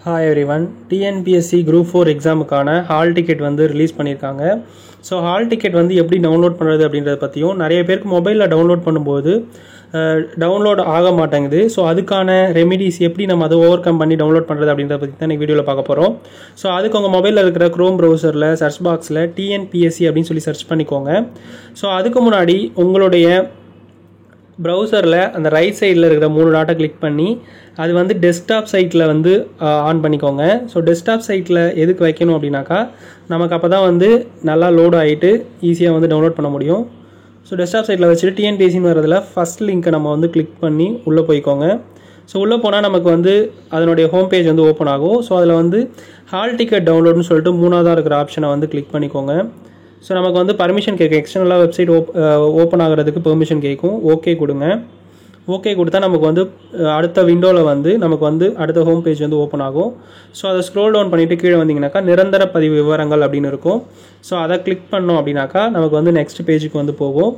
Hi everyone. TNPSC group 4 எக்ஸாமுக்கான hall ticket வந்து release பண்ணியிருக்காங்க. ஸோ ஹால் டிக்கெட் வந்து எப்படி டவுன்லோட் பண்ணுறது அப்படின்றத பற்றியும், நிறைய பேருக்கு மொபைலில் டவுன்லோட் பண்ணும்போது டவுன்லோட் ஆக மாட்டேங்குது. ஸோ அதுக்கான ரெமிடிஸ் எப்படி நம்ம அதை ஓவர் கம் பண்ணி டவுன்லோட் பண்ணுறது அப்படின்றத பற்றி தான் இன்றைக்கி வீடியோவில் பார்க்க போகிறோம். ஸோ அதுக்கு உங்கள் மொபைலில் இருக்கிற க்ரோம் ப்ரௌசரில் சர்ச் பாக்ஸில் டிஎன்பிஎஸ்சி அப்படின்னு சொல்லி சர்ச் பண்ணிக்கோங்க. ஸோ அதுக்கு முன்னாடி உங்களுடைய ப்ரௌசரில் அந்த ரைட் சைடில் இருக்கிற 3 டாட்டை கிளிக் பண்ணி அது வந்து டெஸ்க்டாப் சைட்டில் வந்து ஆன் பண்ணிக்கோங்க. ஸோ டெஸ்க்டாப் சைட்டில் எதுக்கு வைக்கணும் அப்படின்னாக்கா, நமக்கு அப்போ தான் வந்து நல்லா லோட் ஆகிட்டு ஈஸியாக வந்து டவுன்லோட் பண்ண முடியும். ஸோ டெஸ்க்டாப் சைட்டில் வச்சுட்டு டிஎன்பிஎஸ்சின்னு வரதில் ஃபஸ்ட் லிங்க்கை நம்ம வந்து கிளிக் பண்ணி உள்ளே போய்க்கோங்க. ஸோ உள்ளே போனால் நமக்கு வந்து அதனுடைய ஹோம் பேஜ் வந்து ஓப்பன் ஆகும். ஸோ அதில் வந்து ஹால் டிக்கெட் டவுன்லோட்னு சொல்லிட்டு 3ஆவதாக இருக்கிற ஆப்ஷனை வந்து கிளிக் பண்ணிக்கோங்க. ஸோ நமக்கு வந்து பர்மிஷன் கேட்கும், எக்ஸ்டர்னலாக வெப்சைட் ஓப்பன் ஆகிறதுக்கு பெர்மிஷன் கேட்கும். ஓகே கொடுங்க. ஓகே கொடுத்தா நமக்கு வந்து அடுத்த விண்டோவில் வந்து நமக்கு வந்து அடுத்த ஹோம் பேஜ் வந்து ஓப்பன் ஆகும். ஸோ அதை ஸ்க்ரோல் டவுன் பண்ணிவிட்டு கீழே வந்தீங்கன்னாக்கா நிரந்தர பதிவு விவரங்கள் அப்படின்னு இருக்கும். ஸோ அதை கிளிக் பண்ணோம் அப்படின்னாக்கா நமக்கு வந்து நெக்ஸ்ட் பேஜுக்கு வந்து போகும்.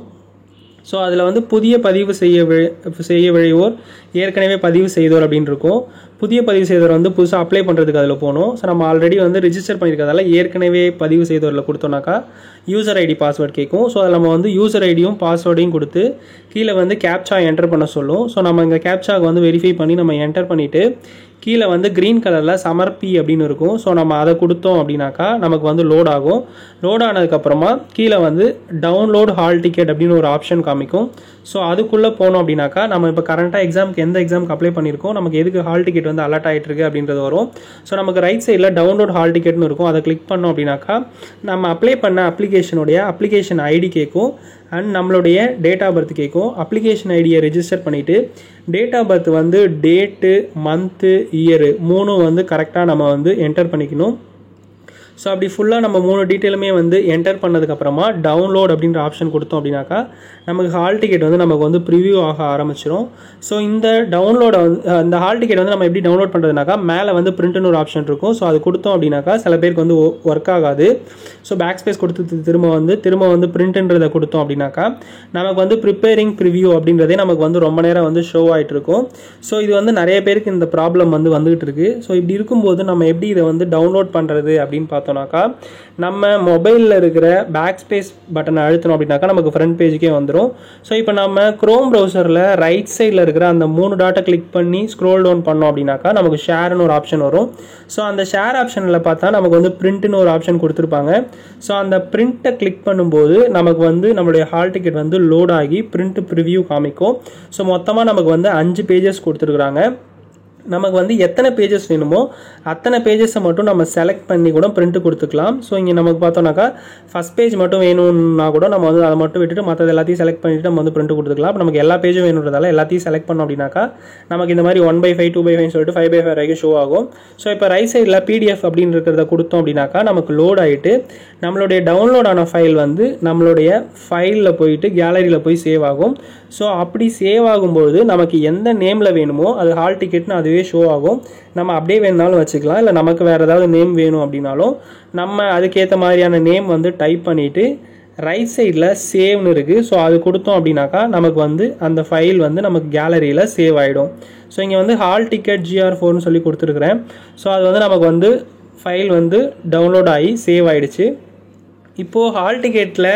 ஸோ அதில் வந்து புதிய பதிவு செய்ய விழைவோர், ஏற்கனவே பதிவு செய்தோர் அப்படின்னு இருக்கும். புதிய பதிவு செய்தவர் வந்து புதுசாக அப்ளை பண்ணுறதுக்கு அதில் போகணும். ஸோ நம்ம ஆல்ரெடி வந்து ரிஜிஸ்டர் பண்ணியிருக்கிறதால ஏற்கனவே பதிவு செய்தவரில் கொடுத்தோம்னாக்கா யூசர் ஐடி பாஸ்வேர்ட் கேட்கும். ஸோ அதில் நம்ம வந்து யூசர் ஐடியும் பாஸ்வேர்டையும் கொடுத்து கீழே வந்து கேப்சா என்டர் பண்ண சொல்லும். ஸோ நம்ம இந்த கேப்சாவை வந்து வெரிஃபை பண்ணி நம்ம என்டர் பண்ணிவிட்டு கீழே வந்து க்ரீன் கலரில் சமர்ப்பி அப்படின்னு இருக்கும். ஸோ நம்ம அதை கொடுத்தோம் அப்படின்னாக்கா நமக்கு வந்து லோட் ஆகும். லோட் ஆனதுக்கப்புறமா கீழே வந்து டவுன்லோட் ஹால் டிக்கெட் அப்படின்னு ஒரு ஆப்ஷன் காமிக்கும். ஸோ அதுக்குள்ளே போனோம் அப்படின்னாக்கா நம்ம இப்போ கரண்ட்டாக எக்ஸாமுக்கு எந்த எக்ஸாமுக்கு அப்ளை பண்ணியிருக்கோம், நமக்கு எதுக்கு ஹால் டிக்கெட் வந்து அலர்ட் ஆகிட்டு இருக்கு அப்படின்றது வரும். ஸோ நமக்கு ரைட் சைடில் டவுன்லோட் ஹால் டிக்கெட்னு இருக்கும். அதை கிளிக் பண்ணோம் அப்படின்னாக்கா நம்ம அப்ளை பண்ண அப்ளிகேஷன் ஐடி கேட்கும் அண்ட் நம்மளுடைய டேட் ஆஃப் பர்த் கேட்கும். அப்ளிகேஷன் ஐடியை ரெஜிஸ்டர் பண்ணிவிட்டு டேட் ஆஃப் பர்த் வந்து டேட்டு, மந்த்து, இயரு 3 வந்து கரெக்டாக நம்ம வந்து என்டர் பண்ணிக்கணும். ஸோ அப்படி ஃபுல்லாக நம்ம 3 டீட்டெயிலுமே வந்து என்டர் பண்ணதுக்கப்புறமா டவுன்லோட் அப்படின்ற ஆப்ஷன் கொடுத்தோம் அப்படின்னாக்கா நமக்கு ஹால் டிக்கெட் வந்து நமக்கு வந்து ப்ரிவியூ ஆக ஆரம்பிச்சிடும். ஸோ இந்த இந்த ஹால் டிக்கெட் வந்து நம்ம எப்படி டவுன்லோட் பண்ணுறதுனாக்கா, மேலே வந்து பிரிண்ட்னு ஒரு ஆப்ஷன் இருக்கும். ஸோ அது கொடுத்தோம் அப்படின்னாக்கா சில பேருக்கு வந்து ஒர்க் ஆகாது. ஸோ பேக் ஸ்பேஸ் கொடுத்து திரும்ப வந்து பிரிண்ட்ன்றதை கொடுத்தோம் அப்படின்னாக்கா நமக்கு வந்து ப்ரிப்பேரிங் ப்ரிவியூ அப்படின்றதே நமக்கு வந்து ரொம்ப நேரம் வந்து ஷோ ஆகிட்டு இருக்கும். ஸோ இது வந்து நிறைய பேருக்கு இந்த ப்ராப்ளம் வந்து வந்துகிட்டு இருக்கு. ஸோ இப்படி இருக்கும்போது நம்ம எப்படி இதை வந்து டவுன்லோட் பண்ணுறது அப்படின்னு பார்த்தோம்னாக்கா, நம்ம மொபைலில் இருக்கிற பேக் ஸ்பேஸ் பட்டனை அழுத்தணும் அப்படின்னாக்கா நமக்கு ஃப்ரண்ட் பேஜுக்கே வந்துடும். ஸோ இப்போ நம்ம க்ரோம் ப்ரௌசரில் ரைட் சைடில் இருக்கிற அந்த 3 டாட்டை கிளிக் பண்ணி ஸ்க்ரோல் டவுன் பண்ணோம் அப்படின்னாக்கா நமக்கு ஷேர்னு ஒரு ஆப்ஷன் வரும். ஸோ அந்த ஷேர் ஆப்ஷனில் பார்த்தா நமக்கு வந்து பிரிண்ட்னு ஒரு ஆப்ஷன் கொடுத்துருப்பாங்க. ஸோ அந்த பிரிண்ட்டை கிளிக் பண்ணும்போது நமக்கு வந்து நம்மளுடைய ஹால் டிக்கெட் வந்து லோட் ஆகி பிரிண்ட் ப்ரிவியூ காமிக்கும். ஸோ மொத்தமாக நமக்கு வந்து 5 பேஜஸ் கொடுத்துருக்குறாங்க. நமக்கு வந்து எத்தனை பேஜஸ் வேணுமோ அத்தனை பேஜஸை மட்டும் நம்ம செலக்ட் பண்ணி கூட பிரிண்ட் கொடுத்துக்கலாம். ஸோ இங்கே நமக்கு பார்த்தோம்னாக்கா ஃபஸ்ட் பேஜ் மட்டும் வேணும்னா கூட நம்ம வந்து அதை மட்டும் விட்டுட்டு மற்றது எல்லாத்தையும் செலக்ட் பண்ணிவிட்டு நம்ம வந்து பிரிண்ட் கொடுத்துக்கலாம். இப்போ நமக்கு எல்லா பேஜும் வேணுன்றதால எல்லாத்தையும் செலக்ட் பண்ணோம் அப்படின்னாக்கா நமக்கு இந்த மாதிரி 1/5, 2/5 சொல்லிட்டு 5/5 வரைக்கும் ஷோ ஆகும். ஸோ இப்போ ரைட் சைடில் பிடிஎஃப் அப்படின்னு இருக்கிறத கொடுத்தோம் அப்படின்னாக்கா நமக்கு லோட் ஆகிட்டு நம்மளுடைய டவுன்லோட் ஆன ஃபைல் வந்து நம்மளுடைய ஃபைலில் போயிட்டு கேலரியில் போய் சேவ் ஆகும். ஸோ அப்படி சேவ் ஆகும்போது நமக்கு எந்த நேமில் வேணுமோ அது ஹால் டிக்கெட்னு அதுவே ஷோ ஆகும். நம்ம அப்படியே வேணுனாலும் வச்சுக்கலாம், இல்லை நமக்கு வேறு ஏதாவது நேம் வேணும் அப்படின்னாலும் நம்ம அதுக்கேற்ற மாதிரியான நேம் வந்து டைப் பண்ணிவிட்டு ரைட் சைடில் சேவ்னு இருக்குது. ஸோ அது கொடுத்தோம் அப்படின்னாக்கா நமக்கு வந்து அந்த ஃபைல் வந்து நமக்கு கேலரியில் சேவ் ஆகிடும். ஸோ இங்கே வந்து ஹால் டிக்கெட் GR4னு சொல்லி கொடுத்துருக்குறேன். ஸோ அது வந்து நமக்கு வந்து ஃபைல் வந்து டவுன்லோட் ஆகி சேவ் ஆகிடுச்சு. இப்போது ஹால் டிக்கெட்டில்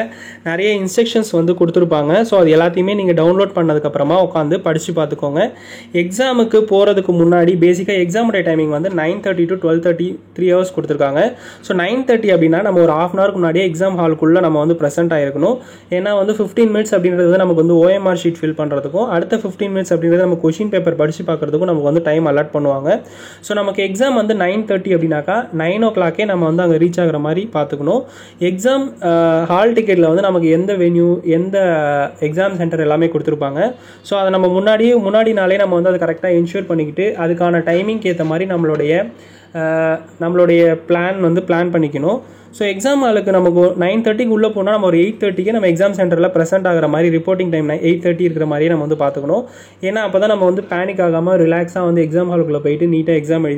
நிறைய இன்ஸ்ட்ரக்ஷன்ஸ் வந்து கொடுத்துருப்பாங்க. ஸோ அது எல்லாத்தையுமே நீங்கள் டவுன்லோட் பண்ணதுக்கப்புறமா உட்காந்து படித்து பார்த்துக்கோங்க. எக்ஸாமுக்கு போகிறதுக்கு முன்னாடி பேசிக்காக எக்ஸாமுடைய டைமிங் வந்து 9:30 to 12:30 3 hours கொடுத்துருக்காங்க. ஸோ 9:30 அப்படின்னா நம்ம ஒரு 1/2 hour முன்னாடியே எக்ஸாம் ஹாலுக்குள்ளே நம்ம வந்து ப்ரெசென்ட் ஆகிருக்கணும். ஏன்னா வந்து 15 minutes அப்படின்றது நமக்கு வந்து OMR ஷீட் ஃபில் பண்ணுறதுக்கும் அடுத்த 15 minutes அப்படின்றது நம்ம கொஷின் பேப்பர் படித்து பார்க்குறதுக்கும் நமக்கு வந்து டைம் அலாட் பண்ணுவாங்க. ஸோ நமக்கு எக்ஸாம் வந்து 9:30 அப்படின்னாக்கா 9 o'clock நம்ம வந்து அங்கே ரீச் ஆகிற மாதிரி பார்த்துக்கணும். எக்ஸாம் ஹால் டிக்கெட்டில் வந்து நமக்கு எந்த வென்யூ, எந்த எக்ஸாம் சென்டர் எல்லாமே கொடுத்துருப்பாங்க. ஸோ அதை நம்ம முன்னாடி நாளே நம்ம வந்து அதை கரெக்டாக இன்ஷூர் பண்ணிக்கிட்டு அதுக்கான டைமிங்க்கு ஏற்ற மாதிரி நம்மளுடைய பிளான் பண்ணிக்கணும். ஸோ எக்ஸாம் ஹாலுக்கு நமக்கு 9:30 உள்ளே போனால் நம்ம ஒரு 8:30 நம்ம எக்ஸாம் சென்டரில் ப்ரெசென்ட் ஆகிற மாதிரி ரிப்போர்ட்டிங் டைம் 8:30 இருக்கிற மாதிரியே நம்ம வந்து பார்த்துக்கணும். ஏன்னா அப்போ தான் நம்ம வந்து பேனிக் ஆகாமல் ரிலாக்ஸாக வந்து எக்ஸாம் ஹாலுக்குள்ளே போயிட்டு நீட்டாக எக்ஸாம் எழுதி